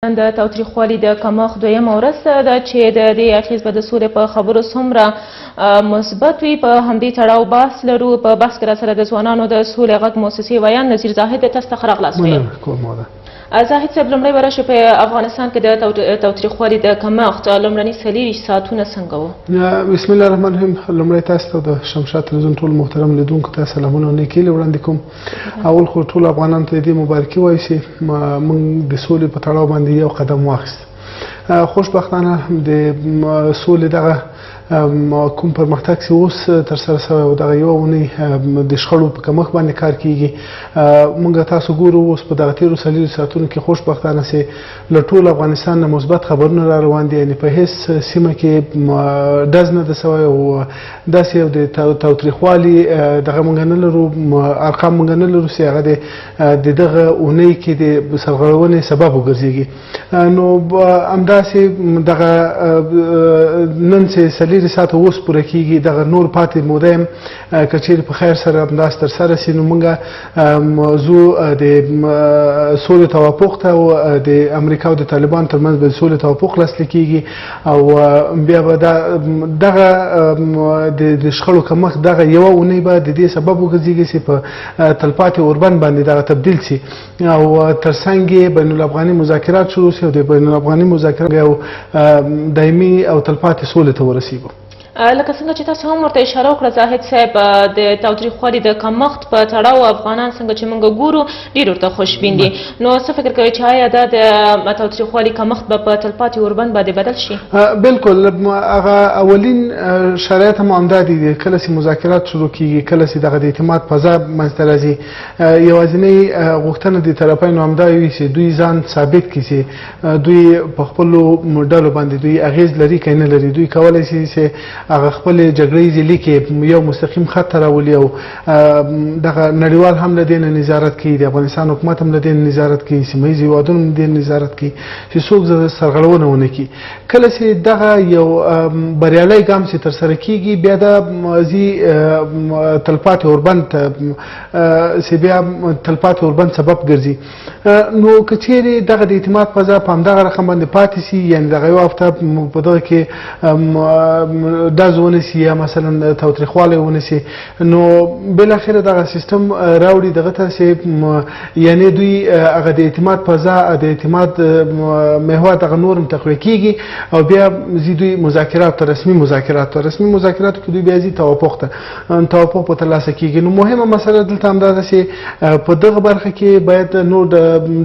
د تاوتریخوالي د کمښت دویمه ورځ ده چې د دې اخیز به د سولې په خبرو څومره مثبت وي. په همدې تړاو بحث لرو. په بحث کې راسره د ځوانانو د سولې غږ مؤسسې ویان نظیر زاهد تاسو ته ښه راغلاست وایم. زاهد صاحب، لومړی به راشو په افغانستان کې د تاوتریخوالي د کمښت لومړني 40 ساعتونه څنګه وو؟ بسم الله الرحمن الرحیم. لومړی تاسو ته د شمشاد تلویزیون ټول محترم لیدونکو ته سلامونه او نیکۍ وړاندې کوم. اول خو ټول افغانانو ته دې مبارکي وایو چې موږ د سولې په تړاو باندې یو قدم واخیست. خوشبختانه د سولې دغه کوم پرمختګ چې اوس ترسره شوی او دغه یوه اونۍ د شخړو په کمښت باندې کار کیږي. موږ تاسو ګورو اوس په دغه تېرو 40 ساعتونو کې خوشبختانه چې له ټول افغانستان نه مثبت خبرونه را روان دي. یعنې په هېڅ سیمه کې ډز نه ده سوی او داسې یو د تاوتریخوالي دغه موږ نه لرو، ارقام موږ نه لرو چې هغه د دغه اونۍ کې د سرغړونې سبب وګرځېږي. نو همداسې دغه نن چې 40 ساعته اوس پوره کېږي، دغه نور پاتې موده یم که چیرې په خیر سره همداسې ترسره شي نو موږ موضوع د سولې توافق ته او د امریکا او د طالبانو ترمنځ به د سولې توافق لاسلیک کېږي او بیا به دغه د شخړو کمښت دغه یوه اونۍ به د دې سبب وګرځېږي چې په تلپاتې اوربند باندې دغه تبدیل شي او ترڅنګ یې بین الافغاني مذاکرات شروع شي او د بین الافغاني مذاکرات یو دایمي او تلپاتې سولې ته ورسیږو. لکه څنګه چې تاسو هم ورته اشاره وکړه زاهد صاحب، د تاوتریخوالي د کمښت په تړاو افغانان څنګه چې موږ ګورو ډېر ورته خوشبین دي. نو څه فکر کوئ چې آیا دا د تاوتریخوالي کمښت به په تلپاتې اوربند باندې بدل شي؟ بالکل. هغه اولین شرایط هم همدا دي. کله چې مذاکرات شروع کېږي، کله چې دغه د اعتماد فضا منځته راځي، یوازینۍ غوښتنه د طرفینو همدا وي چې دوی ځان ثابت کړي چې دوی په خپلو ډلو باندې دوی اغېز لري که نه لري. دوی کولی شي چې هغه خپل جګړې ځلې کې یو مستقیم خط ته راولي او دغه نړیوال هم له دې نه نظارت کوي، د افغانستان حکومت هم له دې نه نظارت کوي، سیمه ییز هېوادونه هم دې نظارت کوي چې څوک سرغړونه ونه کړي. کله چې دغه یو بریالی ګام چې ترسره کېږي بیا دا ځي تلپاتې اوربند ته چې بیا تلپاتې اوربند سبب ګرځي. نو که چیرې دغه د اعتماد فضا په همدغه رقم باندې پاتې شي، یعنې دغه یو هفته په دغه کې ډز ونیسي یا مثلا تاوتریخوالی ونیسي، نو بالاخره دغه سیستم راوړي دغه ته چې یعنې دوی هغه د اعتماد فضا د اعتماد محور دغه نور هم تقویه کېږي او بیا ځي دوی مذاکرات ته، رسمي مذاکراتو کې دوی بیا ځي توافق ته، توافق په ترلاسه کېږي. نو مهمه مسله دلته همدا ده چې په دغه برخه کې باید نور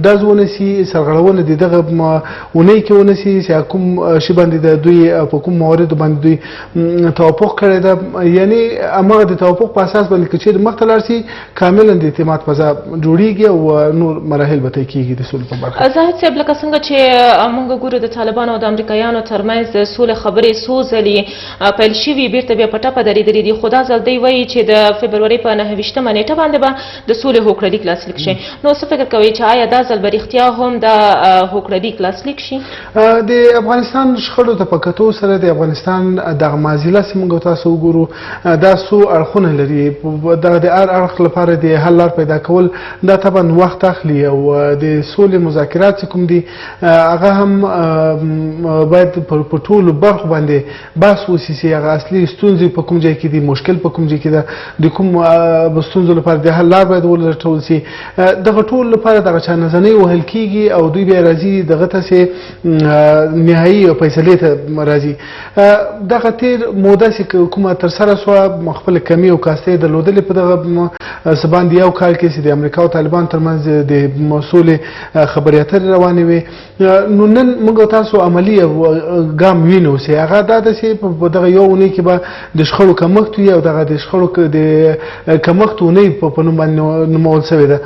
ډز ونیسي، سرغړونه د دغه اونۍ کې ونیسي چې کوم شي باندې د دوی په کوم مواردو باندې دوی توافق کړی ده. یعنې هماغه د توافق په اساس باندې که چیرې مخته لاړ شي کاملا د اعتماد فضا جوړېږي او نور مراحل به طی کېږي د سولې په برخه. زاهد صاحب، لکه څنګه چې موږ ګورو د طالبانو او د امریکایانو ترمنځ د سولې خبرې څو ځلې پیل شوي، بیرته بیا په ټپه درېدلې دي، خو دا ځل دوی وایي چې د فبرورۍ په 29مه نېټه باندې به د سولې هوکړلیک لاسلیک شي. نو څه فکر کوئ چې آیا دا ځل به رښتیا هم دا هوکړلیک لاسلیک شي؟ د افغانستان شخړو ته په کتو سره د افغانستان دغه معضله چې موږ تاسو وګورو دا څو اړخونه لري. دغه د هر اړخ لپاره د حل لار پیدا کول دا طبعا وخت اخلي او د سولې مذاکرات چې کوم دي هغه هم باید په ټولو برخو باندې بحث وشي چې هغه اصلي ستونزې په کوم ځای کې دي، مشکل په کوم ځای کې ده، د کوم ستونزو لپاره د حل لار باید ولټول شي. دغه ټول لپاره دغه چانهزنۍ وهل کېږي او دوی بیا راځي دغه ته چې نهایي فیصلې ته راځي. دغه تیر موده چې کومه ترسره شوه خپل کمي او کاستې درلودلې په دغه څه باندې یو کال کې چې د امریکا او طالبانو ترمنځ د سولې خبرې اترې روانې وې. نو نن موږ تاسو عملي ګام وینو چې هغه دا ده چې په دغه یو اونۍ کې به د شخړو کمښت وي او دغه د شخړو د کمښت اونۍ په نوم باندې نومول شوې ده.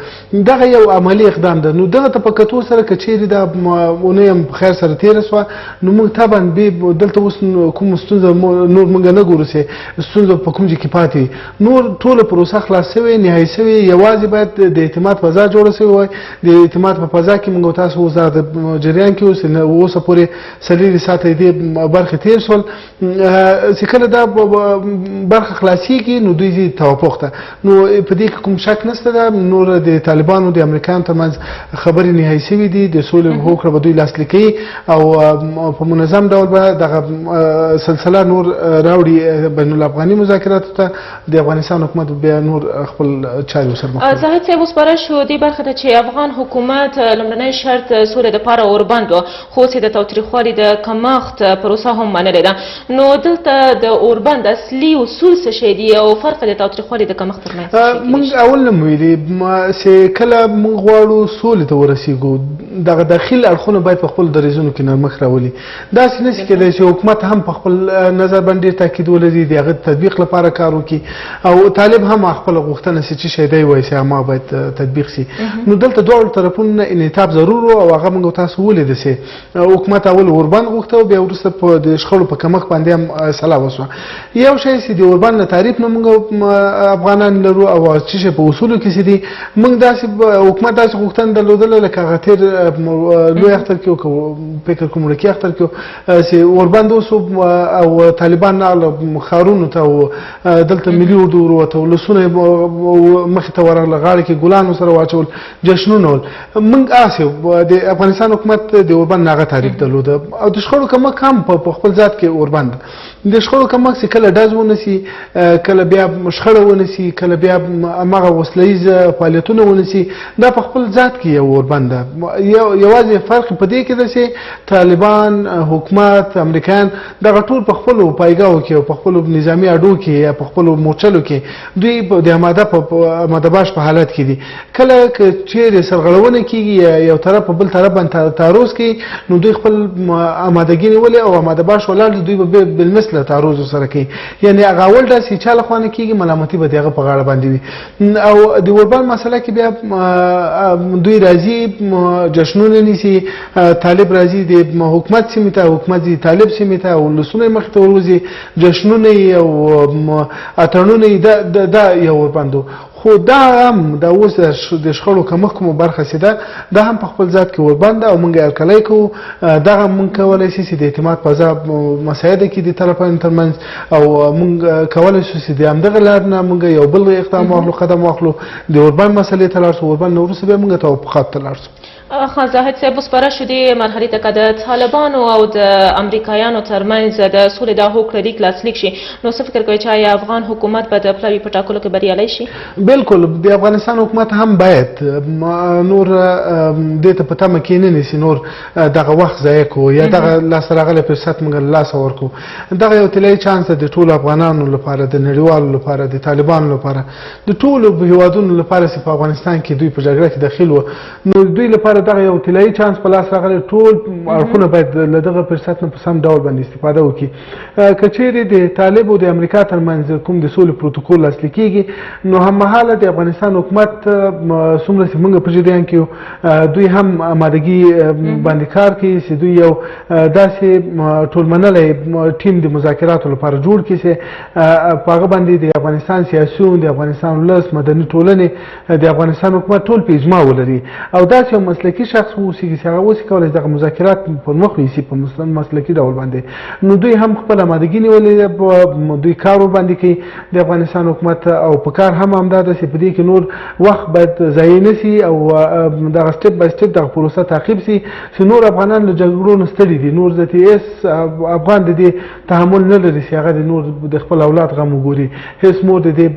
دغه یو عملي اقدام ده. نو دغه ته په کتو سره که چیرې دا اونۍ هم په خیر سره تېره شوه نو موږ طبعا دلته اوس کوم ستونزه نور موږ نه ګورو چې ستونزه په کوم ځای کې پاتې نور ټوله پروسه خلاص شوې نهایي شوې یوازې باید د اعتماد فضا جوړه شوې وای د اعتماد په فضا کې موږ تاسو اوس د جریان کې اوسه پورې څلېروي ساعته دې برخې تېر شول چې کله دا برخه خلاصېږي نو دوی ځي توافق ته نو په دې کې کوم شک نشته ده نور د طالبانو د امریکایانو ترمنځ خبرې نهایي شوې دي د سولې هوکړه به دوی لاسلیک کوي او په منظم ډول به دغه سلسله نور راوړي بین الافغاني مذاکراتو ته د افغانستان حکومت بیا نور خپل چارې ورسره مخ کوي. زاهد صاحب اوسپاره شو دې برخه ته چې افغان حکومت لومړنی شرط سولې دپاره اوربند و خو چې د تاوتریخوالي د کمښت پروسه هم منلې ده نو دلته د اوربند اصلي اصول څه شی دي او فرق د تاوتریخوالي د کمښت ترمنځ موږ اول نه ویلي چې کله موږ غواړو سولې ته ورسېږو دغه داخل اړخونه باید په خپل دریځونو کې نرمښت راولي داسې نشي کېدای چې حکومت هم په خپل نظر باندې ډېر تاکید ولري د هغه تطبیق لپاره کار وکړي او طالب هم خپله غوښتنه چې څه شی دی وایي چې هغه باید تطبیق شي نو دلته دواړو طرفونو نه انعطاف ضرور و او هغه موږ تاسو ولیده چې حکومت اول اوربند غوښته او بیا وروسته په د شخړو په کمښت باندې هم صلاح وشوه یو شی چې د اوربند نه تعریف نه موږ افغانان لرو او څه شی په اصولو کې چې دي موږ داسې حکومت داسې غوښتنه درلودله لکه هغه تېر لوی اختر کې فکر کوم وړوکی اختر کې چې اوربند اوس او طالبان ناغله ښارونو ته دلته ملي اردو وروته ولسونه مخې ته ورغله غاړې کې ګلان ورسره واچول جشنونه ول موږ هسې د افغانستان حکومت د اوربند نه هغه تعریف درلوده او د شخړو کمک هم په خپل ذات کې اوربند د شخړو کمک چې کله ډز ونسي کله بیا شخړه ونسي کله بیا هماغه وسله ییز فعالیتونه ونسي دا په خپل ذات کې یو اوربند ده یوازې فرق په دې کې ده چې طالبان حکومت امریکایان دغه ټول په خپلو پایګاو کې او په خپلو نظامي اډو کې یا په خپلو مورچلو کې دوی د اماده باش په حالت کې دي کله چیرې سرغړونه کېږي یا یو طرف په بل طرف باندې تعرض کوي نو دوی خپل امادګي نیولې او اماده باش ولاړ دي دوی به بالمثل تعرض سره کوي یعنی هغه اول داسې چا له خوا نه کېږي ملامتي به د هغه په غاړه باندې وي او د اوربند مسله کې بیا دوی راځي جشنونه نیسي طالب راځي د حکومت سیمې ته حکومت ځي طالب سیمې ته ولسونه یې مخې ته وروځي جشنونه یې او اتڼونه یې دا یو اوربند خو دا هم د اوس د شخړو کمښت کومه برخه چې ده دا هم په خپل ذات کې اوربند ده او موږ یې هرکلی کوو دغه موږ کولی شو چې د اعتماد فضا مساعده کړي د طرفینو ترمنځ او موږ کولی شو چې د همدغه لارې نه موږ یو بل اقدام واخلو قدم واخلو د اوربند مسلې ته لاړ شو اوربند نه وروسته بیا موږ توافقاتو ته لاړ شو خان زاهد صاحب اوسپاره شو دې مرحلې ته که د طالبانو او د امریکایانو ترمنځ د سولې دا هوکړه لیک لاسلیک شي نو څه فکر کوئ چې آیا افغان حکومت به د پلاوي په ټاکلو کې بریالی شي بالکل د افغانستان حکومت هم باید نور دې ته په تمه کې نه نیسي نور دغه وخت ضایع کړو یا دغه لاسته راغلی فرصت موږ له لاسه ورکړو دغه یو طلایي چانس ده د ټولو افغانانو لپاره د نړیوالو لپاره د طالبانو لپاره د ټولو هیوادونو لپاره چې په افغانستان کې دوی په جګړه کې داخل وو نو دوی لپاره دغه یو طلایي چانس په لاس راغلی ټول اړخونه باید له دغه فرصت نه په سم ډول باندې استفاده وکړي که چیرې د طالب او د امریکا ترمنځ کوم د سولې پروتوکول لاسلیک کېږي نو هممهاله د افغانستان حکومت څومره چې موږ په جریان کې دوی هم امادګي باندې کار کوي چې دوی یو داسې ټولمنلی ټیم د مذاکراتو لپاره جوړ کړي چې په هغه باندې د افغانستان سیاسیون د افغانستان ولس مدني ټولنې د افغانستان حکومت ټول په اجماع ولري او داسې یو مسلکي شخص واوسي چې هغه اوسې کولی شي دغه مذاکرات پر مخ ویسي په مسلکي ډول باندې نو دوی هم خپل امادګي نیولې دوی کار ورباندې کوي د افغانستان حکومت او په کار هم همدا ده چې په دې کې نور وخت باید ضایع نه شي او دغه سټپ بای سټپ دغه پروسه تعقیب شي چې نور افغانان له جګړو نه ستړي دي نور ذاتي هېڅ افغان د دې تحمل نه لري چې هغه د نور د خپل اولاد غم وګوري هېڅ مور د دې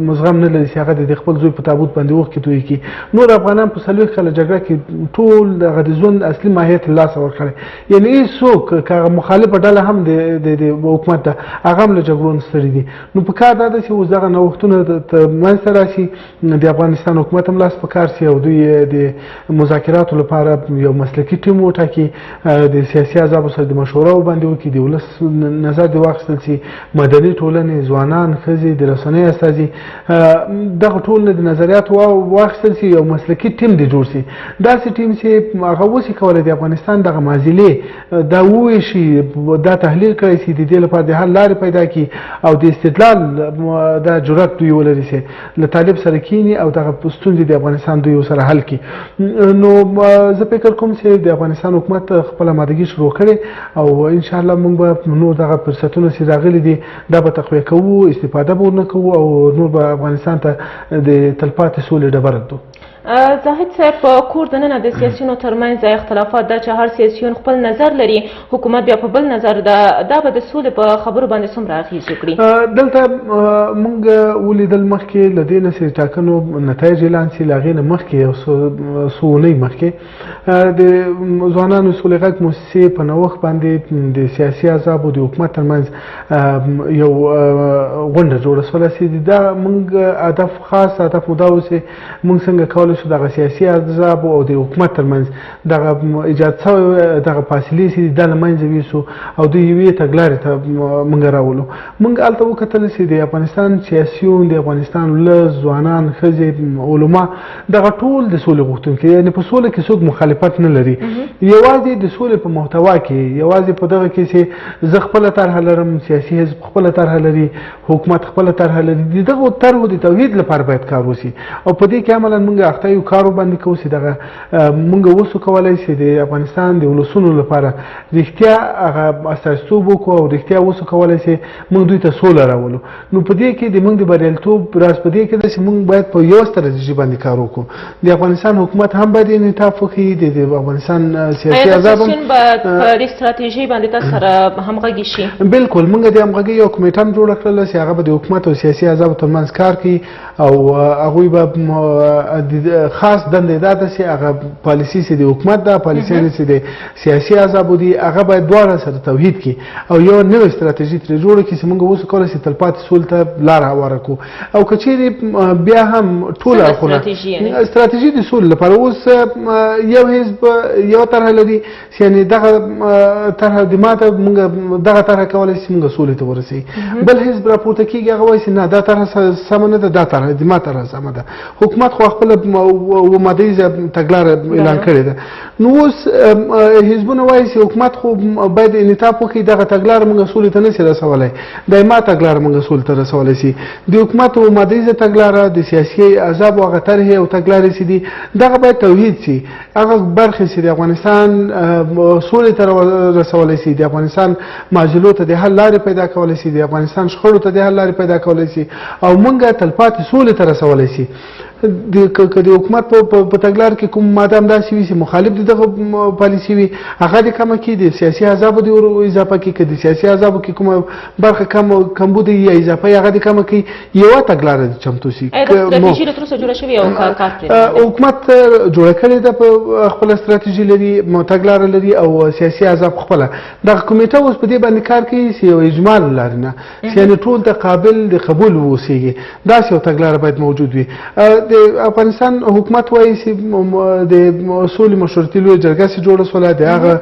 مزغم نه لري چې هغه د خپل زوی په تابوت باندې اوښ کې توی کړي نور افغانان په څلوېښت کاله جګړه کې ټول دغه د ژوند اصلي ماهیت له لاسه ورکړی یعنې هېڅوک که هغه مخالفه ډله هم د حکومت ده هغه هم له جګړو نه ستړي دي نو په کار دا ده چې اوس دغه نوښتونه منځته راشي د افغانستان حکومت هم لاس په کار شي او دوی د مذاکراتو لپاره یو مسلکي ټیم وټاکي د سیاسي احزابو سره د مشوره ورباندې وکړي د ولس نظر دې واخیستل شي مدني ټولنې ځوانان ښځې د رسنیو استازي دغه ټول د نظریاتو واخیستل شي یو مسلکي ټیم دې جوړ شي داسې ټیم چې هغه اوس یې کولی د افغانستان دغه معضلې دا وویشي دا تحلیل کړی سي د دې لپاره د حل لارې پیدا کړي او د استدلال دا جرأت دوی ولري چې له طالب سره کینی او دغه ستونزې د افغانستان دوی سره حل کړي. نو زه فکر کوم چې د افغانستان حکومت خپله آمادګي شروع کړې او انشاءالله موږ به نور دغه فرصتونه چې راغلي دي دا به تقویه کوو، استفاده به ورنه کوو او نور به افغانستان ته د تلپاتې سولې ډبره ږدو. زاهد صاحب په کور دننه د سیاسیونو ترمنځ اختلافات ده چې هر سیاسیون خپل نظر لري، حکومت بیا په بل نظر ده، دا به د سولې په خبرو باندې څومره اغېز وکړي؟ دلته موږ ولیدل مخکې له دې نه چې ټاکنو نتایج اعلان سي، له هغې نه مخکې یو څو اونۍ مخکې د ځوانانو سولې غږ موسسې په نوښت باندې د سیاسي احزابو د حکومت ترمنځ یو غونډه جوړه شوله چې دا موږ هدف خاص هدف مو دا و چې موږ څنګه کولی شو دغه سیاسي احزابو او د حکومت ترمنځ دغه ایجاد شوی دغه فاصلې چې دا له منځه یوسو او د یوې تګلارې ته موږ راولو. موږ هلته وکتل چې د افغانستان سیاسیون، د افغانستان ولس، ځوانان، ښځې، علما دغه ټول د سولې غوښتونکي، یعنې په سوله کې څوک مخالفت نه لري، یوازې د سولې په محتوا کې، یوازې په دغه کې چې زه خپله طرحه لرم، سیاسي حزب خپله طرحه لري، حکومت خپله طرحه لري، د دغو طرحو د توحید لپاره باید کار وشي او په دې کې عملا موږ اخته یو کار وباندې کوو چې دغه موږ اوس کولی چې د افغانستان د ولسونو لپاره رښتیا هغه استازیتوب وکړو او رښتیا اوس کولی چې موږ دوی ته سوله راولو. نو په دې کې د موږ د بریالیتوب راز په دې کې ده چې موږ باید په یوه ستراتیژي باندې کار وکړو. د افغانستان حکومت هم باید انعطاف وکړي، د افغانستان سیاسي احزاب هم باید په دې ستراتیژۍ باندې تاسو سره همغږي شي. بالکل موږ د همغږۍ یو کمیټه هم جوړه کړله چې هغه به د حکومت او سیاسي احزابو ترمنځ کار کوي او هغوی به خاص دنده دا ده چې هغه پالیسي چې د حکومت ده، پالیسیانې چې د سیاسي احزابو دي، هغه باید دواړه سره توحید کړي او یو نوې ستراتیژي ترې جوړه کړي چې موږ اوس کولی شو تلپاتې سولې ته لاره هواره کړو. او که چیرې بیا هم ټول اړخونه ستراتیژي د سولې لپاره اوس یو حزب یو طرحه لري، یعنې دغه طرحه د ماته موږ دغه طرحه کولی شي موږ سولې ته ورسوي. بل حزب راپورته کېږي هغه وایي چې نه دا طرحه سمه نه ده، دا طرحه د ما طرحه سمه ده. حکومت خو خپله مادهیزه تګلاره اعلان کړې ده. نو اوس حزبونه وایي چې حکومت خو باید انعطاف وکړي، دغه تګلاره موږ سولې ته نه شي رسولی، دا ما تګلاره موږ سولې ته رسولی شي. د حکومت مادهیزه تګلاره، د سیاسي احزابو هغه طرحې او تګلارې چې دي دغه باید توحید شي، هغه برخې چې د افغانستان سولې ته رسولی شي، د افغانستان معضلو ته د حل لارې پیدا کولی شي، د افغانستان شخړو ته د حل لارې پیدا کولی شي او موږ تلپاتې سولې ته رسولی شي. که د حکومت په تګلار کې کوم ماده همداسې وي چې مخالف د دغه پالیسي وي هغه دې کمه کړي، د سیاسي احزابو دې اضافه کړي، که د سیاسي احزابو کې کومه برخه کمبود یا اضافه هغه دې کمه کړي، یوه تګلاره دې چمتو شي. ستراتیژي له تروسه جوړه شوې او کار پرې حکومت جوړه کړې ده، په خپله ستراتیژي لري، تګلاره لري او سیاسي احزاب خپله. دغه کمیټه اوس په دې باندې کار کوي چې یو اجمال لري نه، یعنې ټول ته قابل د قبول واوسېږي، داسې یو تګلاره باید موجود وي. د افغانستان حکومت وایي چې د سولې مشورتي لویه جرګه چې جوړه شوله د هغه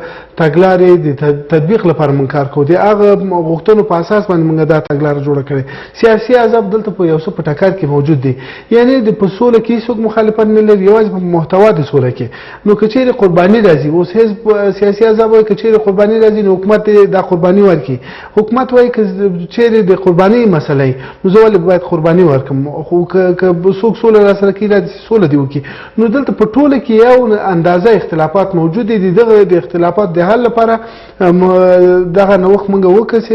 تګلارې د تطبیق لپاره موږ کار کوو، د هغه غوښتنو په اساس باندې موږ دا تګلاره جوړه کړې. سیاسي احزاب دلته په یو څه په ټکر کې موجود دي، یعنې د په سوله کې هېڅوک مخالفت نه لري، یوازې په محتوا د سوله کې. نو که چیرې قرباني راځي، اوس حزب سیاسي احزاب وایي که چیرې قرباني راځي نو حکومت دا قرباني ورکړي. حکومت وایي که چیرې د قرباني مسله نو زه ولې باید قرباني ورکړم، خو که څوک سوله راسره کوي سوله دې وکړي. نو دلته په ټوله کې یو اندازه اختلافات موجود دي. دغه د اختلافات د حل لپاره دغه نوښت موږ وکړ چې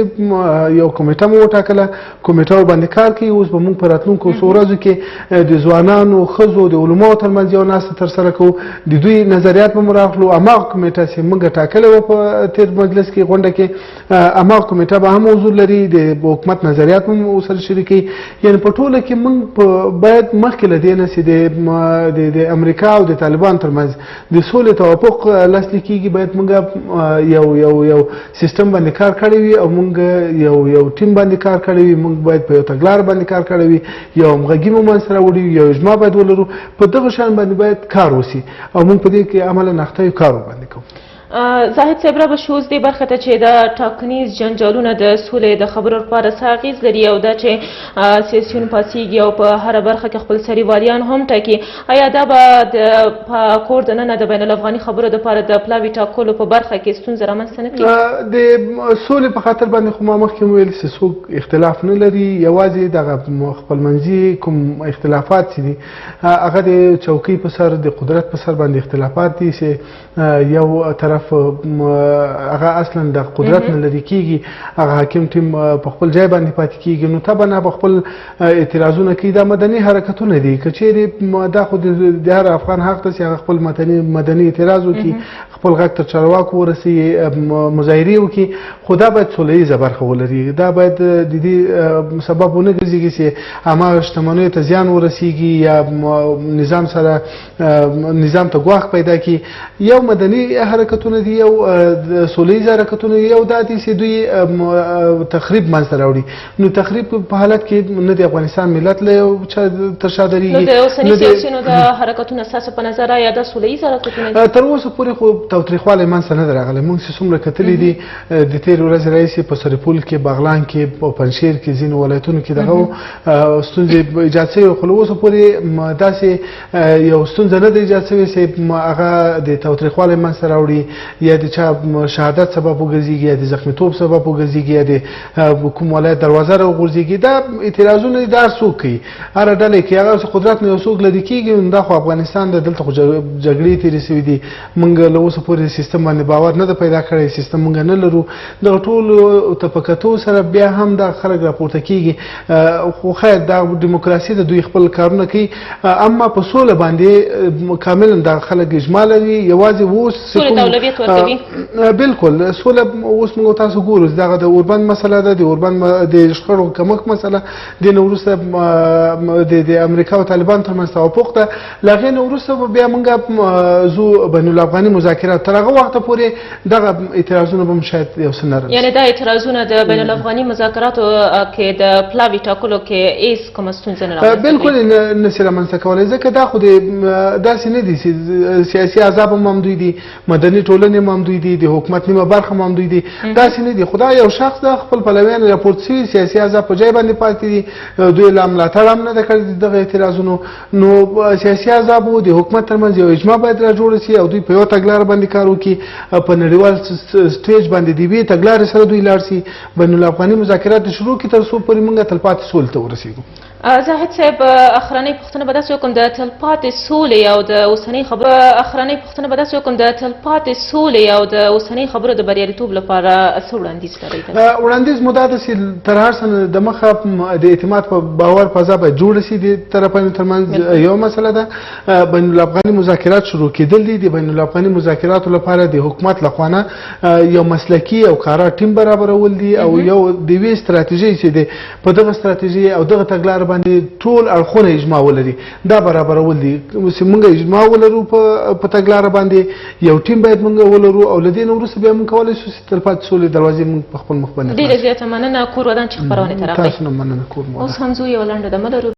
یو کمیټه مو وټاکله، کمیټه ورباندې کار کوي. اوس به موږ په راتلونکو څو ورځو کې د ځوانانو، ښځو، د علماو ترمنځ یو ناسته ترسره کوو، د دوی نظریات به مو راخلو. هماغه کمیټه چې موږ ټاکلې وه په تېر مجلس کې غونډه کې، هماغه کمیټه به هم حضور لري، د حکومت نظریات هم ورسره شریکوي. یعنې په ټوله کې موږ باید مخکې له دې نه چې د امریکا او د طالبان ترمنځ د سولې توافق لاسلیک کېږي، باید موږ یو سیستم باندې کار کړی وي او موږ یو ټیم باندې کار کړی وي، موږ باید په یو تګلار باندې کار کړی وي، یو همغږي مو منځ ته راوړي وي، یو اجماع باید ولرو. په دغه شان باندې باید کار وشي او موږ په دې کې عملا اخته یو کار وباندې کوو. زاهد صاحب را به شوز دې برخه ته چې د ټاکنیز جنجالونه د سولې د خبرو لپاره څه اغېز لري او دا چې سیاسیون پاڅېږي او په هره برخه کې خپل سریوالیان هم ټاکي آیا دا به په کور دننه د بین الافغاني خبرو دپاره د پلاوي ټاکلو په برخه کې ستونزه رامنځته نه کړي؟ د سولې په خاطر باندې خو ما مخکې وویل چې څوک اختلاف نه لري، یوازې دغه خپلمنځي کوم اختلافات چې دي هغه د چوکۍ په سر د قدرت په سر باندې اختلافات دي چې یو طرف هغه اصلا د قدرت نه لرې کېږي، هغه حاکم ټیم په خپل ځای باندې پاتې کېږي، نو طبعا په خپل اعتراضونه کوي. دا مدني حرکتونه دي که چیرې دا خو د هر افغان حق ده چې هغه خپل مدني اعتراض وکړي، خپل غږ تر چارواکو ورسوي، مظاهرې وکړي، خو دا باید سوله ییزه برخه ولري. دا باید د دې سبب ونه ګرځېږي چې هماغه شتمنیو ته زیان ورسېږي یا نظام ته ګواښ پیدا کړي. یو مدني حرکتونه دي، یو سوله ییز حرکتونه دي، یو دا دي چې دوی تخریب منځته راوړي. نو تخریب په حالت کې نه د افغانستان ملت له یو چا تر شا درېږي. نو د اوسني سیاسیونو د حرکتونو ستاسو په نظر آیا دا سوله ییز حرکتونه دي؟ تر اوسه پورې خو تاوتریخوالی منځته نه دی راغلی. موږ چې څومره کتلي دي د تېرې ورځې راهیسې په سرپل کې، بغلان کې، په پنجشیر کې، ځینو ولایتونو کې دغه ستونزې ایجاد شوې، خو له اوسه پورې داسې یو ستونزه نه ده ایجاد شوې چې هغه د تاوتریخوالی منځته راوړي یا د چا شهادت سبب وګرځېږي یا د زخمیتوب سبب وګرځېږي یا د کوم ولایت دروازه راوغورځېږي. دا اعتراضونه دي، دا هر څوک کوي، هره ډله کوي. هغه قدرت نه یو څوک لرې کېږي، نو دا خو افغانستان دی، دلته خو جګړې تېرې شوي دي. موږ له اوسه پورې سیستم باندې باور نه ده پیدا کړی، سیستم موږ نه لرو. دغه ټولو ته په کتو سره بیا هم دا خلک راپورته کېږي. خو خیر دا ډیموکراسي ده، دوی خپل کارونه کوي، اما په سوله باندې کاملا دا خلک اجماع لري. یوازې اوس سولې ته اولویت ورکوي. بالکل سوله اوس موږ تاسو ګورو دغه د اوربند مسله ده، د اوربند د شخړو کمښت مسله، د نه وروسته د امریکا او طالبان ترمنځ توافق ده. له هغې نه وروسته بیا موږ زو بین الافغاني مذاکرات تر هغه وخته پورې دغه اعتراضونه به شاید یو څه نرم، یعنې دا اعتراضونه د بین الافغاني مذاکراتو کې د پلاوي ټاکلو کې هېڅ کومه ستونزه نه رامنځته کوي؟ بالکل نه شي رامنځته کولی، ځکه دا خو داسې نه دي چې سیاسي احزاب هم دوی دي، مدني ټولنې هم دوی دي، د حکومت نیمه برخه هم دوی دي. داسې نه دي. خو دا یو شخص د خپل پلویان راپورټ شوي سیاسي احزاب په ځای باندې پاتې دي، دوی لا ملاتړ هم نه ده کړې دغه اعتراضونو. نو سیاسي احزابو د حکومت ترمنځ یو اجماع باید را جوړه شي او دوی په یو تګلاره باندې کار وکړي، په نړیوال سټیج باندې د یوې تګلارې سره دوی لاړ شي، بین الافغاني مذاکرات شروع کړي تر څو پورې موږ تلپاتې سولې ته ورسېږو. زاهد صاحب اخرنۍ پوښتنه به داسې وکړم د تلپاتې سولې او د اوسنۍ خبرو د بریالیتوب لپاره څه وړاندیز لرئ؟ وړاندیز مو دا ده چې تر هر څه د مخه د اعتماد په باور فضا باید جوړه شي د طرفینو ترمنځ. یو مسله ده بین الافغاني مذاکرات شروع کېدل دي. د بین الافغاني مذاکراتو لپاره د حکومت لخوا نه یو مسلکي او کارا ټیم برابرول دي او یو د یوې ستراتیژۍ چې د په دغه ستراتیژۍ او دغه تګلاره باندې ټول اړخونه اجماع ولري، دا برابرول دي. چې موږ اجماع ولرو په تګلاره باندې، یو ټیم باید موږ ولرو او له دې نه وروسته بیا موږ کولی شو چې تلپاتې سولې دروازې موږ په خپل مخ باندې. ډېره زیاته مننه کور ودان چې خپرونې ته راغلئ. تاسو نه مننه کور مو. اوس هم زه یوه لنډه دمه لرو.